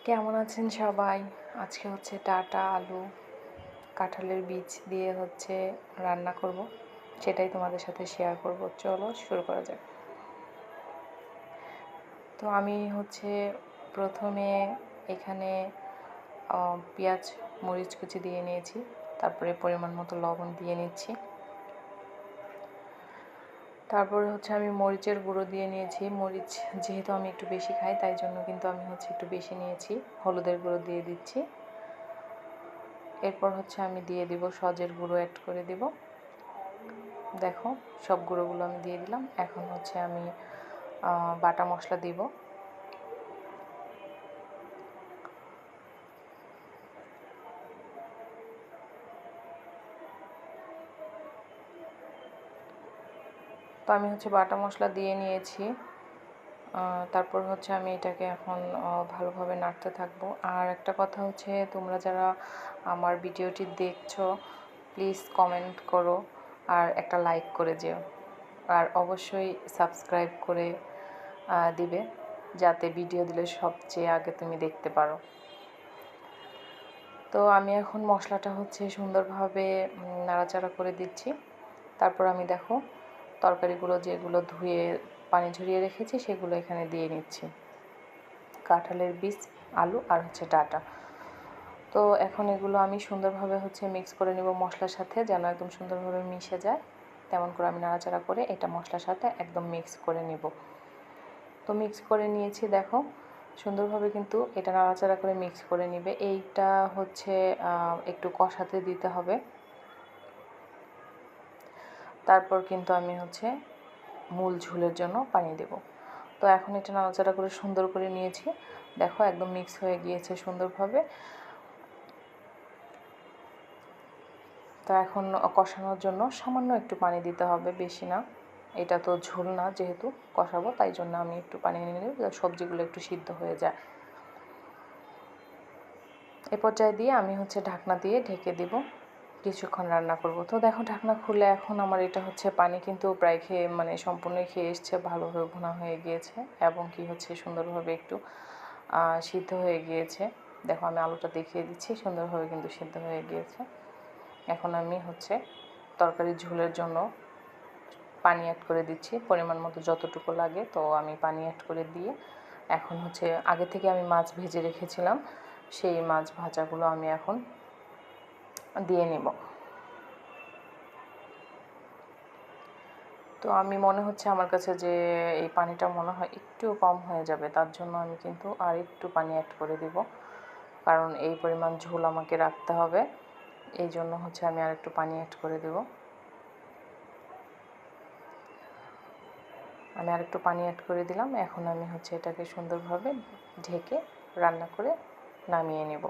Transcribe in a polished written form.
কেমন আছেন সবাই? আজকে হচ্ছে ডাঁটা, আলু, কাঁঠালের বীজ দিয়ে হচ্ছে রান্না করব, সেটাই তোমাদের সাথে শেয়ার করব। চলো শুরু করা যাক। তো আমি হচ্ছে প্রথমে এখানে পেঁয়াজ, মরিচ কুচি দিয়ে নিয়েছি, তারপরে পরিমাণ মতো লবণ দিয়ে নিচ্ছি। তারপরে হচ্ছে আমি মরিচের গুঁড়ো দিয়ে নিয়েছি। মরিচ যেহেতু আমি একটু বেশি খাই, তাই জন্য কিন্তু আমি হচ্ছে একটু বেশি নিয়েছি। হলুদের গুঁড়ো দিয়ে দিচ্ছি। এরপর হচ্ছে আমি দিয়ে দিব সজের গুঁড়ো, অ্যাড করে দিব। দেখো, সব গুঁড়োগুলো আমি দিয়ে দিলাম। এখন হচ্ছে আমি বাটা মশলা দিব। তো আমি হচ্ছে বাটা মশলা দিয়ে নিয়েছি। তারপর হচ্ছে আমি এটাকে এখন ভালোভাবে নাড়তে থাকবো। আর একটা কথা হচ্ছে, তোমরা যারা আমার ভিডিওটি দেখছো, প্লিজ কমেন্ট করো আর একটা লাইক করে যেও। আর অবশ্যই সাবস্ক্রাইব করে দিবে, যাতে ভিডিও দিলে সবচেয়ে আগে তুমি দেখতে পারো। তো আমি এখন মশলাটা হচ্ছে সুন্দরভাবে নাড়াচাড়া করে দিচ্ছি। তারপর আমি দেখো তরকারিগুলো যেগুলো ধুয়ে পানি ঝরিয়ে রেখেছি সেগুলো এখানে দিয়ে নিচ্ছি। কাঁঠালের বীজ, আলু আর হচ্ছে ডাঁটা। তো এখন এগুলো আমি সুন্দরভাবে হচ্ছে মিক্স করে নেব মশলার সাথে, যেন একদম সুন্দরভাবে মিশে যায়। তেমন করে আমি নাড়াচাড়া করে এটা মশলার সাথে একদম মিক্স করে নেব। তো মিক্স করে নিয়েছি, দেখো সুন্দরভাবে কিন্তু এটা নাড়াচাড়া করে মিক্স করে নেবে। এইটা হচ্ছে একটু কষাতে দিতে হবে। তারপর কিন্তু আমি হচ্ছে মূল ঝোলের জন্য পানি দেব। তো এখন এটা নাড়াচাড়া করে সুন্দর করে নিয়েছি। দেখো একদম মিক্স হয়ে গিয়েছে সুন্দরভাবে। তো এখন কষানোর জন্য সামান্য একটু পানি দিতে হবে, বেশি না। এটা তো ঝোল না, যেহেতু কষাবো, তাই জন্য আমি একটু পানি নিয়ে নেব, সবজিগুলো একটু সিদ্ধ হয়ে যায়। এ পর্যায়ে দিয়ে আমি হচ্ছে ঢাকনা দিয়ে ঢেকে দিব, কিছুক্ষণ রান্না করব। তো দেখো ঢাকনা খুলে এখন আমার এটা হচ্ছে পানি কিন্তু প্রায় সম্পূর্ণই খেয়ে এসছে, ভালোভাবে ভুনা হয়ে গিয়েছে এবং কি হচ্ছে সুন্দরভাবে একটু সিদ্ধ হয়ে গিয়েছে। দেখো আমি আলুটা দেখিয়ে দিচ্ছি, সুন্দরভাবে কিন্তু সিদ্ধ হয়ে গিয়েছে। এখন আমি হচ্ছে তরকারির ঝোলের জন্য পানি অ্যাড করে দিচ্ছি, পরিমাণ মতো যতটুকু লাগে। তো আমি পানি অ্যাড করে দিয়ে এখন হচ্ছে আগে থেকে আমি মাছ ভেজে রেখেছিলাম, সেই মাছ ভাজাগুলো আমি এখন দিয়ে নেব। তো আমি মনে হচ্ছে আমার কাছে যে এই পানিটা মনে হয় একটু কম হয়ে যাবে, তার জন্য আমি কিন্তু আর একটু পানি অ্যাড করে দিব, কারণ এই পরিমাণ ঝোল আমাকে রাখতে হবে। এই জন্য হচ্ছে আমি আর একটু পানি অ্যাড করে দেব। আমি আর একটু পানি অ্যাড করে দিলাম। এখন আমি হচ্ছে এটাকে সুন্দরভাবে ঢেকে রান্না করে নামিয়ে নেব।